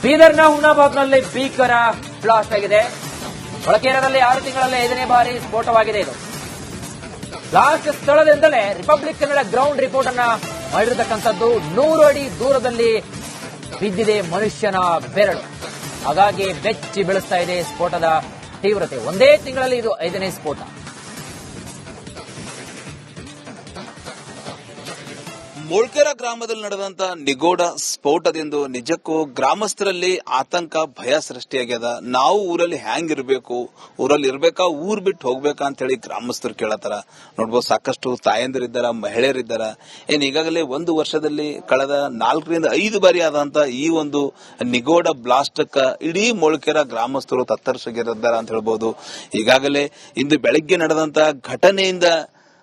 ಬೀದರ್ನ ಹುಮ್ನಾಬಾದ್ನಲ್ಲಿ ಭೀಕರ ಬ್ಲಾಸ್ಟ್ ಆಗಿದೆ. ಒಳಕೇರದಲ್ಲಿ 6 ತಿಂಗಳಲ್ಲಿ 5ನೇ ಬಾರಿ ಸ್ಫೋಟವಾಗಿದೆ. ಇದು ಬ್ಲಾಸ್ಟ್ ಸ್ಥಳದಿಂದಲೇ ರಿಪಬ್ಲಿಕ್ ಕನ್ನಡ ಗ್ರೌಂಡ್ ರಿಪೋರ್ಟ್ ಅನ್ನ ಮಾಡಿರತಕ್ಕಂಥದ್ದು. 100 ಅಡಿ ದೂರದಲ್ಲಿ ಬಿದ್ದಿದೆ ಮನುಷ್ಯನ ಬೆರಳು. ಹಾಗಾಗಿ ಬೆಚ್ಚಿ ಬೀಳಿಸ್ತಾ ಇದೆ ಸ್ಫೋಟದ ತೀವ್ರತೆ. ಒಂದೇ ತಿಂಗಳಲ್ಲಿ ಇದು 5ನೇ ಸ್ಫೋಟ. ಮೊಳ್ಕೆರ ಗ್ರಾಮದಲ್ಲಿ ನಡೆದಂತ ನಿಗೋಡ ಸ್ಫೋಟದಿಂದ ನಿಜಕ್ಕೂ ಗ್ರಾಮಸ್ಥರಲ್ಲಿ ಆತಂಕ, ಭಯ ಸೃಷ್ಟಿಯಾಗ್ಯದ. ನಾವು ಊರಲ್ಲಿ ಹ್ಯಾಂಗ್ ಇರಬೇಕು, ಊರಲ್ಲಿ ಇರ್ಬೇಕಾ, ಊರ್ ಬಿಟ್ಟು ಹೋಗ್ಬೇಕಾ ಅಂತ ಹೇಳಿ ಗ್ರಾಮಸ್ಥರು ಕೇಳತ್ತಾರ. ನೋಡ್ಬೋದು, ಸಾಕಷ್ಟು ತಾಯಂದಿರಿದ್ದಾರ, ಮಹಿಳೆಯರಿದ್ದಾರ. ಈಗಾಗಲೇ ಒಂದು ವರ್ಷದಲ್ಲಿ ಕಳೆದ 4 ರಿಂದ 5 ಬಾರಿ ಆದಂತ ಈ ಒಂದು ನಿಗೋಡ ಬ್ಲಾಸ್ಟ್ ಇಡೀ ಮೊಳ್ಕೆರ ಗ್ರಾಮಸ್ಥರು ತತ್ತರಿಸಿದ್ದಾರೆ ಅಂತ ಹೇಳ್ಬಹುದು. ಈಗಾಗಲೇ ಇಂದು ಬೆಳಗ್ಗೆ ನಡೆದಂತ ಘಟನೆಯಿಂದ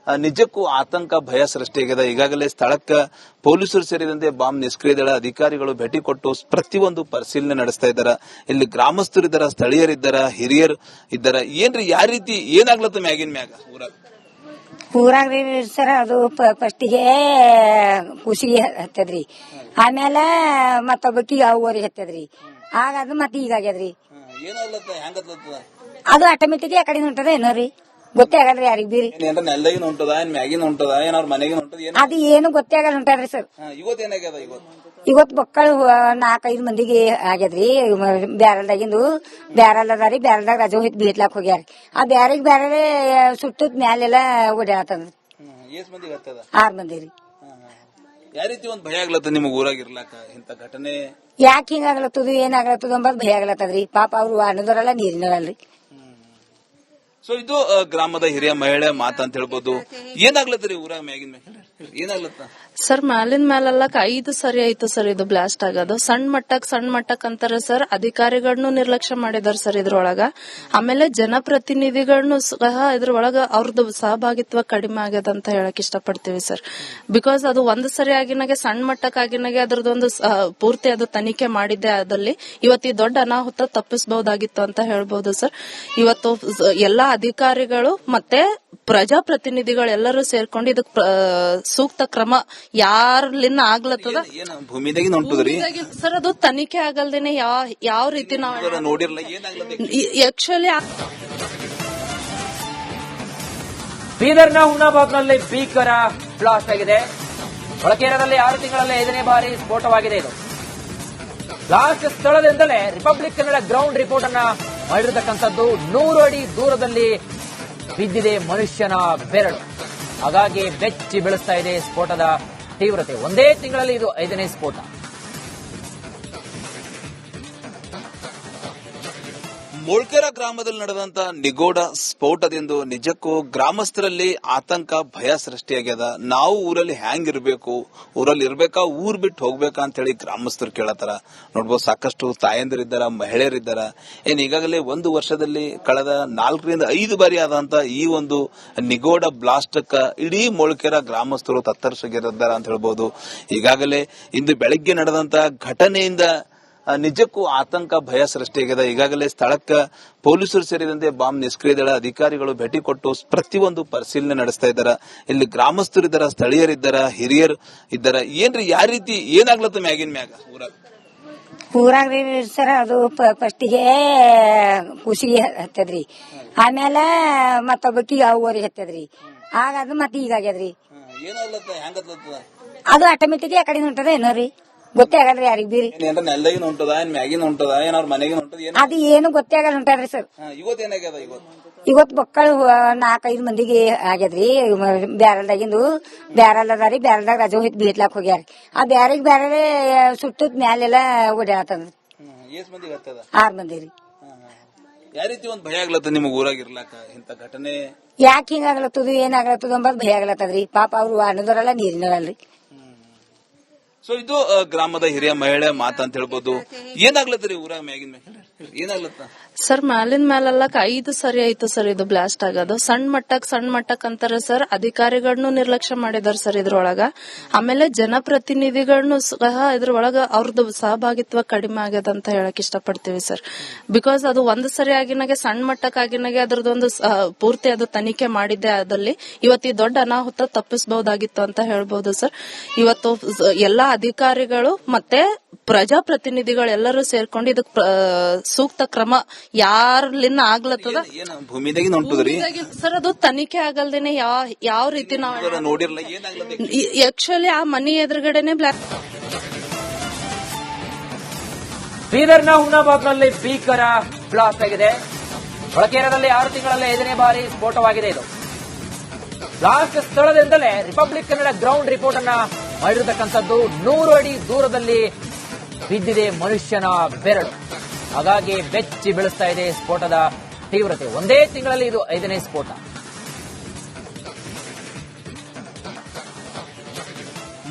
ನಿಜಕ್ಕೂ ಆತಂಕ, ಭಯ ಸೃಷ್ಟಿಯಾಗಿದೆ. ಈಗಾಗಲೇ ಸ್ಥಳಕ್ಕೆ ಪೊಲೀಸರು ಸೇರಿದಂತೆ ಬಾಂಬ್ ನಿಷ್ಕ್ರಿಯ ದಳ ಅಧಿಕಾರಿಗಳು ಭೇಟಿ ಕೊಟ್ಟು ಪ್ರತಿಯೊಂದು ಪರಿಶೀಲನೆ ನಡೆಸ್ತಾ ಇದ್ದಾರೆ. ಇಲ್ಲಿ ಗ್ರಾಮಸ್ಥರಿದ್ದಾರ, ಸ್ಥಳೀಯರಿದ್ದಾರ, ಹಿರಿಯರು ಇದ್ದಾರ. ಏನ್ರಿ, ಯಾವ ರೀತಿ ಏನಾಗ್ಲತ್ತ ಮ್ಯಾಗಿನ ಮ್ಯಾಗ ಊರಾಗ್ರಿ ಸರ್? ಅದು ಫಸ್ಟಿಗೆ ಕುಸಿಗೆ ಹತ್ತದ್ರಿ, ಆಮೇಲೆ ಮತ್ತೊಬ್ಬಕಿ ಊರಿಗೆ ಹತ್ತದ್ರಿ, ಆಗ ಅದು ಮತ್ತೆ ಈಗ ಆಗ್ಯದ್ರಿ. ಏನಾಗ್ಲತ್ತ, ಹೆಂಗತ್ಲತ್ತದ ಅದು ಆಟೋಮೆಟಿಕ್ ಆ ಕಡೆ ಹೊಂಟದ ಏನೋ ರೀ, ಗೊತ್ತೇ ಆಗಲ್ರಿ ಯಾರಿಗ್ ಬೀರಿ. ನೆಲದಾಗಿನ ಹೊಂಟದ, ಮ್ಯಾಗಿನ ಹೊಂಟದ, ಏನಾರ ಮನೆಗಿನ ಹೊಂಟದ, ಅದು ಏನು ಗೊತ್ತೇ ಆಗಲ್ಲ ಹೊಂಟದ್ರಿ ಸರ್. ಇವತ್ತೇನಾಗ್ಯದ? ಇವತ್ತು ಮಕ್ಕಳು 4-5 ಮಂದಿಗೆ ಆಗ್ಯದ್ರಿ. ಬ್ಯಾರಲ್ದಾಗಿಂದು ಬ್ಯಾರಲ್ ಅದಾರಿ, ಬ್ಯಾರಲ್ದಾಗ ರಜೆ ಹೋಯ್ತು ಬೀಟ್ಲಾಕ್ ಹೋಗ್ಯಾರ. ಆ ಬ್ಯಾರಿಗೆ ಬ್ಯಾರೆ ಸುಟ್ಟದ್ ಮ್ಯಾಲೆಲ್ಲ ಓಡಾಡ್ತದ್ರಿ. 6 ಮಂದಿ ರೀ. ಯಾವ ರೀತಿ ಒಂದು ಭಯ ಆಗ್ಲತ್ತ ನಿಮಗ್ ಊರಾಗ ಇರ್ಲಾಕ? ಇಂತ ಘಟನೆ ಯಾಕೆ ಹಿಂಗಾಗ್ಲತ್ತದು, ಏನಾಗ್ಲತ್ತದ ಅಂಬದ್ ಭಯ ಆಗ್ಲತ್ತದ್ರಿ. ಪಾಪ ಅವ್ರು ಅನ್ನದವರಲ್ಲ, ನೀರಿನವರಲ್ರಿ. ಸೊ ಇದು ಗ್ರಾಮದ ಹಿರಿಯ ಮಹಿಳೆ ಮಾತ ಅಂತ ಹೇಳ್ಬೋದು. ಏನಾಗ್ಲತ್ತರಿ ಊರಾಗ ಮ್ಯಾಗಿನ ಮ್ಯಾಗ ಏನಾಗ್ಲತ್ತ ಸರ್? ಮ್ಯಾಲಿನ ಮ್ಯಾಲಲ್ಲಕ್ 5 ಸರಿ ಆಯ್ತು ಸರ್ ಇದು ಬ್ಲಾಸ್ಟ್ ಆಗೋದು. ಸಣ್ಣ ಮಟ್ಟಕ್ ಅಂತಾರೆ ಸರ್. ಅಧಿಕಾರಿಗಳನ್ನೂ ನಿರ್ಲಕ್ಷ್ಯ ಮಾಡಿದಾರೆ ಸರ್ ಇದ್ರೊಳಗ. ಆಮೇಲೆ ಜನಪ್ರತಿನಿಧಿಗಳನ್ನೂ ಸಹ ಇದ್ರೊಳಗ ಅವ್ರದ್ದು ಸಹಭಾಗಿತ್ವ ಕಡಿಮೆ ಆಗ್ಯದ ಅಂತ ಹೇಳಕ್ ಇಷ್ಟಪಡ್ತೀವಿ ಸರ್. ಬಿಕಾಸ್ ಅದು ಒಂದು ಸರಿ ಆಗಿನಾಗೆ, ಸಣ್ಣ ಮಟ್ಟಕ್ ಆಗಿನಾಗೆ ಅದ್ರದ್ದೊಂದು ಪೂರ್ತಿ ಅದು ತನಿಖೆ ಮಾಡಿದ್ದೆ ಆದಲ್ಲಿ ಇವತ್ತು ಈ ದೊಡ್ಡ ಅನಾಹುತ ತಪ್ಪಿಸಬಹುದಾಗಿತ್ತು ಅಂತ ಹೇಳ್ಬಹುದು ಸರ್. ಇವತ್ತು ಎಲ್ಲಾ ಅಧಿಕಾರಿಗಳು ಮತ್ತೆ ಪ್ರಜಾಪ್ರತಿನಿಧಿಗಳೆಲ್ಲರೂ ಸೇರ್ಕೊಂಡು ಇದಕ್ ಸೂಕ್ತ ಕ್ರಮ ಯಾರ್ಲಿಂದ ಆಗ್ಲತ್ತದ ಸರ್. ಅದು ತನಿಖೆ ಆಗಲ್ದೇನೆ ಯಾವ ರೀತಿ ನಾವು ನೋಡಿರಲ್ಲ. ಆಕ್ಚುಲಿ ಬೀದರ್ನ ಹುಮ್ನಾಬಾದ್ನಲ್ಲಿ ಭೀಕರ ಬ್ಲಾಸ್ಟ್ ಆಗಿದೆ. ಒಳಕೇರದಲ್ಲಿ 6 ತಿಂಗಳಲ್ಲಿ 5ನೇ ಬಾರಿ ಸ್ಫೋಟವಾಗಿದೆ. ಇದು ಬ್ಲಾಸ್ಟ್ ಸ್ಥಳದಿಂದಲೇ ರಿಪಬ್ಲಿಕ್ ಕನ್ನಡ ಗ್ರೌಂಡ್ ರಿಪೋರ್ಟ್ ಅನ್ನ ಮಾಡಿರತಕ್ಕಂಥದ್ದು. 100 ಅಡಿ ದೂರದಲ್ಲಿ ಬಿದ್ದಿದೆ ಮನುಷ್ಯನ ಬೆರಳು. ಹಾಗಾಗಿ ಬೆಚ್ಚಿ ಬೀಳಿಸ್ತಾ ಇದೆ ಸ್ಫೋಟದ ತೀವ್ರತೆ. ಒಂದೇ ತಿಂಗಳಲ್ಲಿ ಇದು 5ನೇ ಸ್ಫೋಟ. ಮೊಳ್ಕೆರ ಗ್ರಾಮದಲ್ಲಿ ನಡೆದಂತ ನಿಗೋಡ ಸ್ಫೋಟದಿಂದ ನಿಜಕ್ಕೂ ಗ್ರಾಮಸ್ಥರಲ್ಲಿ ಆತಂಕ, ಭಯ ಸೃಷ್ಟಿಯಾಗ್ಯದ. ನಾವು ಊರಲ್ಲಿ ಹ್ಯಾಂಗ್ ಇರಬೇಕು, ಊರಲ್ಲಿ ಇರ್ಬೇಕಾ, ಊರ್ ಬಿಟ್ಟು ಹೋಗ್ಬೇಕಾ ಅಂತ ಹೇಳಿ ಗ್ರಾಮಸ್ಥರು ಕೇಳತ್ತಾರ. ನೋಡ್ಬೋದು, ಸಾಕಷ್ಟು ತಾಯಂದಿರಿದ್ದಾರ, ಮಹಿಳೆಯರಿದ್ದಾರ. ಈಗಾಗಲೇ ಒಂದು ವರ್ಷದಲ್ಲಿ ಕಳೆದ 4 ರಿಂದ 5 ಬಾರಿ ಆದಂತ ಈ ಒಂದು ನಿಗೋಡ ಬ್ಲಾಸ್ಟ್ ಇಡೀ ಮೊಳ್ಕೆರ ಗ್ರಾಮಸ್ಥರು ತತ್ತರಿಸಿದ್ದಾರೆ ಅಂತ ಹೇಳ್ಬಹುದು. ಈಗಾಗಲೇ ಇಂದು ಬೆಳಗ್ಗೆ ನಡೆದಂತ ಘಟನೆಯಿಂದ ನಿಜಕ್ಕೂ ಆತಂಕ, ಭಯ ಸೃಷ್ಟಿಯಾಗಿದೆ. ಈಗಾಗಲೇ ಸ್ಥಳಕ್ಕೆ ಪೊಲೀಸರು ಸೇರಿದಂತೆ ಬಾಂಬ್ ನಿಷ್ಕ್ರಿಯ ದಳ ಅಧಿಕಾರಿಗಳು ಭೇಟಿ ಕೊಟ್ಟು ಪ್ರತಿಯೊಂದು ಪರಿಶೀಲನೆ ನಡೆಸ್ತಾ ಇದ್ದಾರೆ. ಇಲ್ಲಿ ಗ್ರಾಮಸ್ಥರಿದ್ದಾರ, ಸ್ಥಳೀಯರಿದ್ದಾರ, ಹಿರಿಯರು ಇದ್ದಾರ. ಏನ್ರಿ, ಯಾವ ರೀತಿ ಏನಾಗ್ಲತ್ತ ಮ್ಯಾಗಿನ ಮ್ಯಾಗ ಊರಾಗ್ರಿ ಸರ್? ಅದು ಫಸ್ಟಿಗೆ ಕುಸಿಗೆ ಹತ್ತದ್ರಿ, ಆಮೇಲೆ ಮತ್ತೊಬ್ಬಕಿ ಊರಿಗೆ ಹತ್ತದ್ರಿ, ಆಗ ಅದು ಮತ್ತೆ ಈಗ ಆಗ್ಯದ್ರಿ. ಏನಾಗ್ಲತ್ತ, ಹೆಂಗತ್ಲತ್ತದ ಅದು ಆಟೋಮೆಟಿಕ್ ಆ ಕಡೆ ಹೊಂಟದ ಏನೋ ರೀ, ಗೊತ್ತೇ ಆಗಲ್ರಿ ಯಾರಿಗ್ ಬೀರಿ. ನೆಲದಾಗಿನ ಹೊಂಟದ, ಮ್ಯಾಗಿನ ಹೊಂಟದ, ಏನಾರ ಮನೆಗಿನ ಹೊಂಟದ, ಅದು ಏನು ಗೊತ್ತೇ ಆಗಲ್ಲ ಹೊಂಟದ್ರಿ ಸರ್. ಇವತ್ತೇನಾಗ್ಯದ? ಇವತ್ತು ಮಕ್ಕಳು 4-5 ಮಂದಿಗೆ ಆಗ್ಯದ್ರಿ. ಬ್ಯಾರಲ್ದಾಗಿಂದು ಬ್ಯಾರಲ್ ಅದಾರಿ, ಬ್ಯಾರಲ್ದಾಗ ರಜೆ ಹೋಯ್ತು ಬೀಟ್ಲಾಕ್ ಹೋಗ್ಯಾರ. ಆ ಬ್ಯಾರಿಗೆ ಬ್ಯಾರೆ ಸುಟ್ಟದ್ ಮ್ಯಾಲೆಲ್ಲ ಓಡಾಡ್ತದ್ರಿ. 6 ಮಂದಿ ರೀ. ಯಾವ ರೀತಿ ಒಂದು ಭಯ ಆಗ್ಲತ್ತ ನಿಮಗ್ ಊರಾಗ ಇರ್ಲಾಕ? ಇಂತ ಘಟನೆ ಯಾಕೆ ಹಿಂಗಾಗ್ಲತ್ತದು, ಏನಾಗ್ಲತ್ತದ ಅಂಬದ್ ಭಯ ಆಗ್ಲತ್ತದ್ರಿ. ಪಾಪ ಅವ್ರು ಅನ್ನದವರಲ್ಲ, ನೀರಿನವರಲ್ರಿ. ಸೊ ಇದು ಗ್ರಾಮದ ಹಿರಿಯ ಮಹಿಳೆ ಮಾತ ಅಂತ ಹೇಳ್ಬೋದು. ಏನಾಗ್ಲತ್ತರಿ ಊರಾಗ ಮ್ಯಾಗಿನ ಮ್ಯಾಗ ಏನಾಗ್ಲತ್ತ ಸರ್ ಮ್ಯಾಲಿನ ಮ್ಯಾಲೆಲ್ಲ 5 ಸರಿ ಆಯ್ತು ಸರ್ ಇದು ಬ್ಲಾಸ್ಟ್ ಆಗೋದು. ಸಣ್ಣ ಮಟ್ಟಕ್ ಅಂತಾರೆ ಸರ್. ಅಧಿಕಾರಿಗಳನ್ನು ನಿರ್ಲಕ್ಷ್ಯ ಮಾಡಿದಾರೆ ಸರ್ ಇದ್ರೊಳಗ. ಆಮೇಲೆ ಜನಪ್ರತಿನಿಧಿಗಳನ್ನು ಸಹ ಇದ್ರೊಳಗ ಅವ್ರದ್ದು ಸಹಭಾಗಿತ್ವ ಕಡಿಮೆ ಆಗ್ಯದ ಅಂತ ಹೇಳಕ್ ಇಷ್ಟಪಡ್ತೀವಿ ಸರ್. ಬಿಕಾಸ್ ಅದು ಒಂದ್ ಸರಿ ಆಗಿನಾಗೆ ಸಣ್ಣ ಮಟ್ಟಕ್ ಆಗಿನಾಗೆ ಅದ್ರದ್ದೊಂದು ಪೂರ್ತಿ ಅದು ತನಿಖೆ ಮಾಡಿದ್ದೆ ಆದಲ್ಲಿ ಇವತ್ತು ಈ ದೊಡ್ಡ ಅನಾಹುತ ತಪ್ಪಿಸಬಹುದಾಗಿತ್ತು ಅಂತ ಹೇಳ್ಬಹುದು ಸರ್. ಇವತ್ತು ಎಲ್ಲಾ ಅಧಿಕಾರಿಗಳು ಮತ್ತೆ ಪ್ರಜಾಪ್ರತಿನಿಧಿಗಳೆಲ್ಲರೂ ಸೇರ್ಕೊಂಡು ಇದಕ್ ಸೂಕ್ತ ಕ್ರಮ ಯಾರ್ಲಿಂದ ಆಗ್ಲತ್ತದ ಭೂಮಿದಾಗಿ ಹೊಂಟದ್ರಿ ಸರ್. ಅದು ತನಿಖೆ ಆಗಲ್ದೇನೆ ಯಾವ ರೀತಿ ನಾವು ನೋಡಿರ್ಲ ಏನಾಗ್ಲತ್ತ. ಆಕ್ಚುಲಿ ಆ ಮನಿ ಎದುರುಗಡೆನೆ ಬೀದರ್ನ ಹುಮ್ನಾಬಾದ್ನಲ್ಲಿ ಭೀಕರ ಬ್ಲಾಸ್ಟ್ ಆಗಿದೆ. ಒಳಕೇರದಲ್ಲಿ 6 ತಿಂಗಳಲ್ಲಿ 5ನೇ ಬಾರಿ ಸ್ಫೋಟವಾಗಿದೆ. ಇದು ಬ್ಲಾಸ್ಟ್ ಸ್ಥಳದಿಂದಲೇ ರಿಪಬ್ಲಿಕ್ ಕನ್ನಡ ಗ್ರೌಂಡ್ ರಿಪೋರ್ಟ್ ಅನ್ನ ಮಾಡಿರತಕ್ಕಂಥದ್ದು. 100 ಅಡಿ ದೂರದಲ್ಲಿ ಬಿದ್ದಿದೆ ಮನುಷ್ಯನ ಬೆರಳು. ಹಾಗಾಗಿ ಬೆಚ್ಚಿ ಬೀಳಿಸ್ತಾ ಇದೆ ಸ್ಫೋಟದ ತೀವ್ರತೆ. ಒಂದೇ ತಿಂಗಳಲ್ಲಿ ಇದು 5ನೇ ಸ್ಫೋಟ.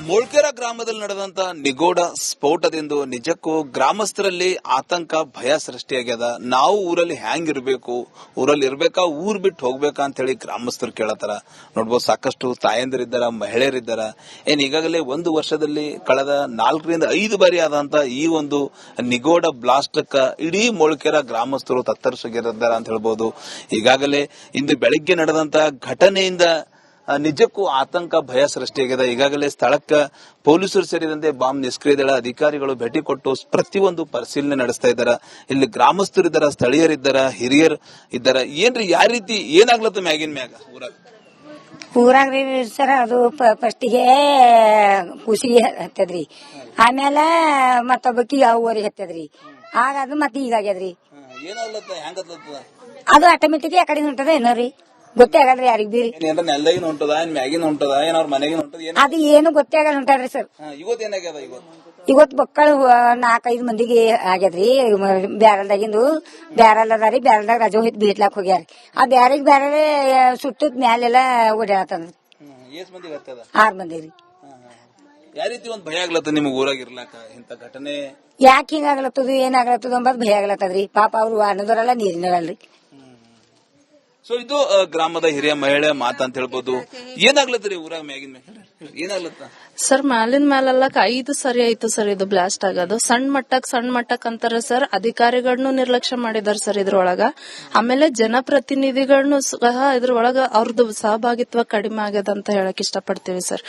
ಮೊಳ್ಕೆರ ಗ್ರಾಮದಲ್ಲಿ ನಡೆದಂತ ನಿಗೋಡ ಸ್ಫೋಟದಿಂದ ನಿಜಕ್ಕೂ ಗ್ರಾಮಸ್ಥರಲ್ಲಿ ಆತಂಕ ಭಯ ಸೃಷ್ಟಿಯಾಗ್ಯದ. ನಾವು ಊರಲ್ಲಿ ಹ್ಯಾಂಗ್ ಇರ್ಬೇಕು, ಊರಲ್ಲಿ ಇರ್ಬೇಕಾ ಊರ್ ಬಿಟ್ಟು ಹೋಗ್ಬೇಕಾ ಅಂತ ಹೇಳಿ ಗ್ರಾಮಸ್ಥರು ಕೇಳತಾರ. ನೋಡ್ಬೋದು, ಸಾಕಷ್ಟು ತಾಯಂದಿರಿದ್ದಾರ, ಮಹಿಳೆಯರಿದ್ದಾರ. ಈಗಾಗಲೇ ಒಂದು ವರ್ಷದಲ್ಲಿ ಕಳೆದ 4 ರಿಂದ 5 ಬಾರಿ ಆದಂತ ಈ ಒಂದು ನಿಗೋಡ ಬ್ಲಾಸ್ಟ್ ಇಡೀ ಮೊಳ್ಕೆರ ಗ್ರಾಮಸ್ಥರು ತತ್ತರಿಸಿದ್ದಾರೆ ಅಂತ ಹೇಳ್ಬೋದು. ಈಗಾಗಲೇ ಇಂದು ಬೆಳಗ್ಗೆ ನಡೆದಂತ ಘಟನೆಯಿಂದ ನಿಜಕ್ಕೂ ಆತಂಕ ಭಯ ಸೃಷ್ಟಿಯಾಗಿದೆ. ಈಗಾಗಲೇ ಸ್ಥಳಕ್ಕೆ ಪೊಲೀಸರು ಸೇರಿದಂತೆ ಬಾಂಬ್ ನಿಷ್ಕ್ರಿಯ ದಳ ಅಧಿಕಾರಿಗಳು ಭೇಟಿ ಕೊಟ್ಟು ಪ್ರತಿಯೊಂದು ಪರಿಶೀಲನೆ ನಡೆಸ್ತಾ ಇದ್ದಾರೆ. ಇಲ್ಲಿ ಗ್ರಾಮಸ್ಥರಿದ್ದಾರ, ಸ್ಥಳೀಯರಿದ್ದಾರ, ಹಿರಿಯರ್ ಇದ್ದಾರ. ಏನ್ರಿ ಯಾವ ರೀತಿ ಏನಾಗ್ಲತ್ತ ಮ್ಯಾಗಿನ ಮ್ಯಾಗ ಊರಾಗ್ರಿ ಸರ್? ಅದು ಫಸ್ಟಿಗೆ ಕುಸಿಗೆ ಹತ್ತದ್ರಿ, ಆಮೇಲೆ ಮತ್ತೊಬ್ಬಕಿ ಯಾವ ಊರಿಗೆ ಹತ್ತದ್ರಿ, ಆಗ ಅದು ಮತ್ತೆ ಈಗಾಗ್ಯದ್ರಿ. ಏನಾಗ್ಲತ್ತ ಹೆಂಗತ್ತ ಅದು ಆಟೋಮೆಟಿಕ್ ಆ ಕಡೆ ಹೊಂಟದ ಏನೋ ರೀ, ಗೊತ್ತೇ ಆಗಲ್ರಿ ಯಾರಿಗ್ ಬೀರಿ. ನೆಲ್ದಾಗಿನ ಹೊಂಟದ, ಮ್ಯಾಗಿನ ಹೊಂಟದ, ಏನಾರ ಮನೆಗಿನ ಹೊಂಟದ, ಅದು ಏನು ಗೊತ್ತೇ ಆಗಲ್ಲ ಹೊಂಟಾಡ್ರಿ ಸರ್. ಇವತ್ತೇನಾಗ್ಯದ? ಇವತ್ತು ಮಕ್ಕಳು 4-5 ಮಂದಿಗೆ ಆಗ್ಯದ್ರಿ. ಬ್ಯಾರಲ್ದಾಗಿಂದು ಬ್ಯಾರಲ್ ಅದಾರಿ, ಬ್ಯಾರಲ್ದಾಗ ರಜೋ ಹಿತ್ ಬೀಟ್ಲಾಕ್ ಹೋಗ್ಯಾರಿ. ಆ ಬ್ಯಾರಿಗೆ ಬ್ಯಾರೆ ಸುತ್ತದ ಮ್ಯಾಲೆಲ್ಲ ಓಡಾಡತಂದ್ರಿ. 6 ಮಂದಿ ರೀ. ಯಾವ ರೀತಿ ಒಂದ್ ಭಯ ಆಗ್ಲತ್ತ ನಿಮ್ಗೆ ಊರಾಗ ಇರ್ಲಾಕ? ಇಂತ ಘಟನೆ ಯಾಕೆ ಹಿಂಗಾಗ್ಲತ್ತದ, ಏನಾಗ್ಲತ್ತದ ಅಂಬದ್ ಭಯ ಆಗ್ಲತ್ತದ್ರಿ. ಪಾಪ ಅವ್ರು ಅನ್ನದವರಲ್ಲ, ನೀರಿನವಲ್ರಿ. ಸೊ ಇದು ಗ್ರಾಮದ ಹಿರಿಯ ಮಹಿಳೆ ಮಾತ ಅಂತ ಹೇಳ್ಬೋದು. ಏನಾಗ್ಲತ್ರಿ ಊರಾಗ ಮ್ಯಾಗಿನ ಮ್ಯಾಗ ಏನಾಗ್ಲತ್ತ? ಸರ್ ಮ್ಯಾಲಿನ ಮ್ಯಾಲೆಲ್ಲ 5 ಸರಿ ಆಯ್ತು ಸರ್ ಇದು ಬ್ಲಾಸ್ಟ್ ಆಗೋದು. ಸಣ್ಣ ಮಟ್ಟಕ್ ಅಂತಾರೆ ಸರ್. ಅಧಿಕಾರಿಗಳನ್ನು ನಿರ್ಲಕ್ಷ್ಯ ಮಾಡಿದಾರೆ ಸರ್ ಇದ್ರೊಳಗ. ಆಮೇಲೆ ಜನಪ್ರತಿನಿಧಿಗಳನ್ನು ಸಹ ಇದ್ರೊಳಗ ಅವ್ರದ್ದು ಸಹಭಾಗಿತ್ವ ಕಡಿಮೆ ಆಗ್ಯದ ಅಂತ ಹೇಳಕ್ ಇಷ್ಟಪಡ್ತೀವಿ ಸರ್.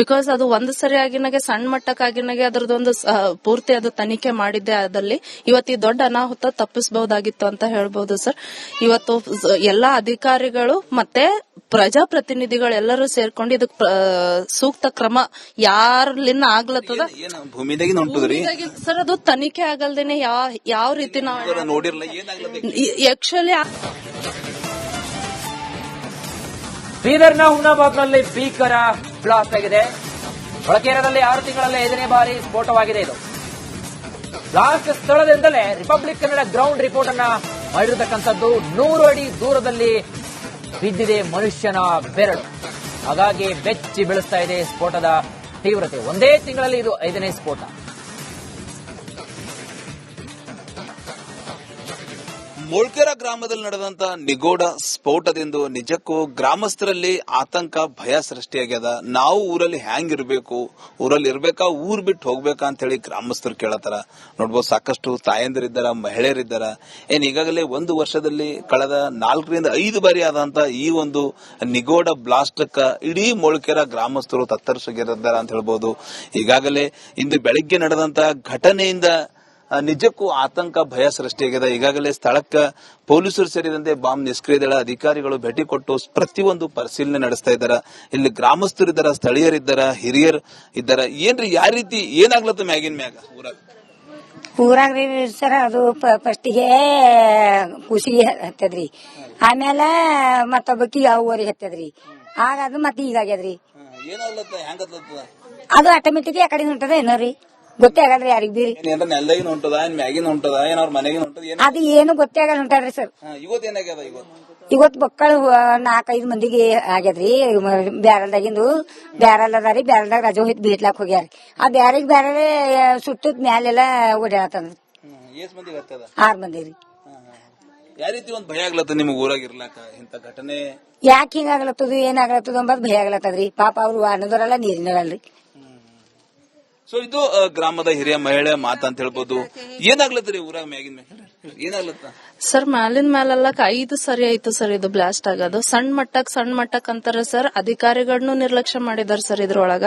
ಬಿಕಾಸ್ ಅದು ಒಂದ್ ಸರಿ ಆಗಿನಾಗೆ ಸಣ್ಣ ಮಟ್ಟಕ್ ಆಗಿನಾಗೆ ಅದ್ರದ್ದೊಂದು ಪೂರ್ತಿ ಅದು ತನಿಖೆ ಮಾಡಿದ್ದೆ ಆದಲ್ಲಿ ಇವತ್ತು ಈ ದೊಡ್ಡ ಅನಾಹುತ ತಪ್ಪಿಸಬಹುದಾಗಿತ್ತು ಅಂತ ಹೇಳ್ಬಹುದು ಸರ್. ಇವತ್ತು ಎಲ್ಲಾ ಅಧಿಕಾರಿಗಳು ಮತ್ತೆ ಪ್ರಜಾಪ್ರತಿನಿಧಿಗಳೆಲ್ಲರೂ ಸೇರ್ಕೊಂಡು ಇದಕ್ ಸೂಕ್ತ ಕ್ರಮ ಯಾರ್ಲಿಂದ ಆಗ್ಲತ್ತದ ಭೂಮಿದಾಗಿ ಹೊಂಟದ್ರಿ ಸರ್. ಅದು ತನಿಖೆ ಆಗಲ್ದೇನೆ ಯಾವ ರೀತಿ ನಾವು ನೋಡಿರ್ಲ ಏನಾಗ್ಲತ್ತ. ಆಕ್ಚುಲಿ ಬೀದರ್ನ ಹುಮ್ನಾಬಾದ್ನಲ್ಲಿ ಭೀಕರ ಬ್ಲಾಸ್ಟ್ ಆಗಿದೆ. ಒಳಕೇರದಲ್ಲಿ 6 ತಿಂಗಳಲ್ಲಿ 5ನೇ ಬಾರಿ ಸ್ಫೋಟವಾಗಿದೆ. ಇದು ಬ್ಲಾಸ್ಟ್ ಸ್ಥಳದಿಂದಲೇ ರಿಪಬ್ಲಿಕ್ ಕನ್ನಡ ಗ್ರೌಂಡ್ ರಿಪೋರ್ಟ್ ಅನ್ನ ಮಾಡಿರತಕ್ಕಂಥದ್ದು. 100 ಅಡಿ ದೂರದಲ್ಲಿ ಬಿದ್ದಿದೆ ಮನುಷ್ಯನ ಬೆರಳು. ಹಾಗಾಗಿ ಬೆಚ್ಚಿ ಬೀಳಿಸ್ತಾ ಇದೆ ಸ್ಫೋಟದ ತೀವ್ರತೆ. ಒಂದೇ ತಿಂಗಳಲ್ಲಿ ಇದು 5ನೇ ಸ್ಫೋಟ. ಮೊಳ್ಕೆರ ಗ್ರಾಮದಲ್ಲಿ ನಡೆದಂತ ನಿಗೋಡ ಸ್ಫೋಟದಿಂದ ನಿಜಕ್ಕೂ ಗ್ರಾಮಸ್ಥರಲ್ಲಿ ಆತಂಕ ಭಯ ಸೃಷ್ಟಿಯಾಗ್ಯದ. ನಾವು ಊರಲ್ಲಿ ಹ್ಯಾಂಗ್ ಇರ್ಬೇಕು, ಊರಲ್ಲಿ ಇರ್ಬೇಕಾ ಊರ್ ಬಿಟ್ಟು ಹೋಗ್ಬೇಕಾ ಅಂತ ಹೇಳಿ ಗ್ರಾಮಸ್ಥರು ಕೇಳತಾರ. ನೋಡ್ಬೋದು, ಸಾಕಷ್ಟು ತಾಯಂದಿರಿದ್ದಾರ, ಮಹಿಳೆಯರಿದ್ದಾರ. ಈಗಾಗಲೇ ಒಂದು ವರ್ಷದಲ್ಲಿ ಕಳೆದ 4 ರಿಂದ 5 ಬಾರಿ ಆದಂತ ಈ ಒಂದು ನಿಗೋಡ ಬ್ಲಾಸ್ಟ್ ಇಡೀ ಮೊಳ್ಕೆರ ಗ್ರಾಮಸ್ಥರು ತತ್ತರಿಸಿದ್ದಾರೆ ಅಂತ ಹೇಳ್ಬೋದು. ಈಗಾಗಲೇ ಇಂದು ಬೆಳಗ್ಗೆ ನಡೆದಂತ ಘಟನೆಯಿಂದ ನಿಜಕ್ಕೂ ಆತಂಕ ಭಯ ಸೃಷ್ಟಿಯಾಗಿದೆ. ಈಗಾಗಲೇ ಸ್ಥಳಕ್ಕೆ ಪೊಲೀಸರು ಸೇರಿದಂತೆ ಬಾಂಬ್ ನಿಷ್ಕ್ರಿಯ ದಳ ಅಧಿಕಾರಿಗಳು ಭೇಟಿ ಕೊಟ್ಟು ಪ್ರತಿಯೊಂದು ಪರಿಶೀಲನೆ ನಡೆಸ್ತಾ ಇದ್ದಾರೆ. ಇಲ್ಲಿ ಗ್ರಾಮಸ್ಥರಿದ್ದಾರ, ಸ್ಥಳೀಯರಿದ್ದಾರ, ಹಿರಿಯರ್ ಇದ್ದಾರ. ಏನ್ರಿ ಯಾವ ರೀತಿ ಏನಾಗ್ಲತ್ತ ಮ್ಯಾಗಿನ ಮ್ಯಾಗ ಊರಾಗ್ರಿ ಸರ್? ಅದು ಫಸ್ಟಿಗೆ ಕುಸಿಗೆ ಹತ್ತದ್ರಿ, ಆಮೇಲೆ ಮತ್ತೊಬ್ಬಕಿ ಯಾವ ಊರಿಗೆ ಹತ್ತದ್ರಿ, ಆಗ ಅದು ಮತ್ತೆ ಈಗಾಗ್ಯದ್ರಿ. ಏನಾಗ್ಲತ್ತ ಹೆಂಗತ್ತ? ಅದು ಆಟೋಮೆಟಿಕ್ ಆ ಕಡೆ ಹೊಂಟದ ಏನೋ ರೀ, ಗೊತ್ತೇ ಆಗಲ್ರಿ ಯಾರಿಗ್ ಬೀರಿ. ನೆಲ್ದಾಗಿನ ಹೊಂಟದ, ಮ್ಯಾಗಿನ ಹೊಂಟದ, ಏನಾರ ಮನೆಗಿನ ಹೊಂಟದ, ಅದು ಏನು ಗೊತ್ತೇ ಆಗಲ್ಲ ಹೊಂಟಾಡ್ರಿ ಸರ್. ಇವತ್ತೇನಾಗ್ಯದ? ಇವತ್ತು ಮಕ್ಕಳು 4-5 ಮಂದಿಗೆ ಆಗ್ಯದ್ರಿ. ಬ್ಯಾರಲ್ದಾಗಿಂದು ಬ್ಯಾರಲ್ ಅದಾರಿ, ಬ್ಯಾರಲ್ದಾಗ ರಜೋ ಹಿತ್ ಬೀಟ್ಲಾಕ್ ಹೋಗ್ಯಾರಿ. ಆ ಬ್ಯಾರಿಗೆ ಬ್ಯಾರೆ ಸುತ್ತದ ಮ್ಯಾಲೆಲ್ಲ ಓಡಾಡತಂದ್ರಿ. 6 ಮಂದಿ ರೀ. ಯಾವ ರೀತಿ ಒಂದ್ ಭಯ ಆಗ್ಲತ್ತ ನಿಮ್ಗೆ ಊರಾಗ ಇರ್ಲಾಕ ಇಂತ ಘಟನೆ ಯಾಕೆ ಹಿಂಗಾಗ್ಲತ್ತದ ಏನಾಗ್ಲತ್ತದ ಅಂಬದ್ ಭಯ ಆಗ್ಲತ್ತದ್ರಿ. ಪಾಪ ಅವ್ರು ಅನ್ನದವರಲ್ಲ ನೀರಿನವಲ್ರಿ. ಸೊ ಇದು ಗ್ರಾಮದ ಹಿರಿಯ ಮಹಿಳೆ ಮಾತ ಅಂತ ಹೇಳ್ಬೋದು. ಏನಾಗ್ಲತ್ತರಿ ಊರಾಗ ಮ್ಯಾಗಿನ ಮ್ಯಾಗ ಏನಾಗ್ಲತ್ತ? ಸರ್ ಮ್ಯಾಲಿನ ಮ್ಯಾಲೆಲ್ಲ 5 ಸರಿ ಆಯ್ತು ಸರ್ ಇದು ಬ್ಲಾಸ್ಟ್ ಆಗೋದು. ಸಣ್ಣ ಮಟ್ಟಕ್ ಅಂತಾರೆ ಸರ್. ಅಧಿಕಾರಿಗಳನ್ನೂ ನಿರ್ಲಕ್ಷ್ಯ ಮಾಡಿದಾರೆ ಸರ್ ಇದ್ರೊಳಗ.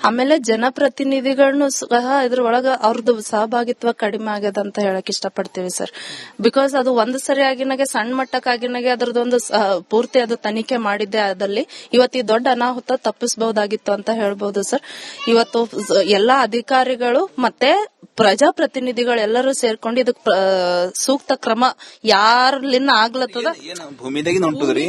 ಆಮೇಲೆ ಜನಪ್ರತಿನಿಧಿಗಳನ್ನೂ ಸಹ ಇದ್ರೊಳಗ ಅವ್ರದ್ದು ಸಹಭಾಗಿತ್ವ ಕಡಿಮೆ ಆಗ್ಯದ ಅಂತ ಹೇಳಕ್ ಇಷ್ಟಪಡ್ತೀವಿ ಸರ್. ಬಿಕಾಸ್ ಅದು ಒಂದ್ ಸರಿ ಆಗಿನಾಗೆ ಸಣ್ಣ ಮಟ್ಟಕ್ ಆಗಿನಾಗೆ ಅದ್ರದ್ದೊಂದು ಪೂರ್ತಿ ಅದು ತನಿಖೆ ಮಾಡಿದ್ದೆ ಆದಲ್ಲಿ ಇವತ್ತು ಈ ದೊಡ್ಡ ಅನಾಹುತ ತಪ್ಪಿಸಬಹುದಾಗಿತ್ತು ಅಂತ ಹೇಳ್ಬಹುದು ಸರ್. ಇವತ್ತು ಎಲ್ಲಾ ಅಧಿಕಾರಿಗಳು ಮತ್ತೆ ಪ್ರಜಾಪ್ರತಿನಿಧಿಗಳು ಎಲ್ಲರೂ ಸೇರ್ಕೊಂಡು ಇದಕ್ ಸೂಕ್ತ ಕ್ರಮ ಯಾರ್ಲಿಂದ ಆಗ್ಲತ್ತದ ಭೂಮಿದಾಗಿ ಹೊಂಟದ್ರಿ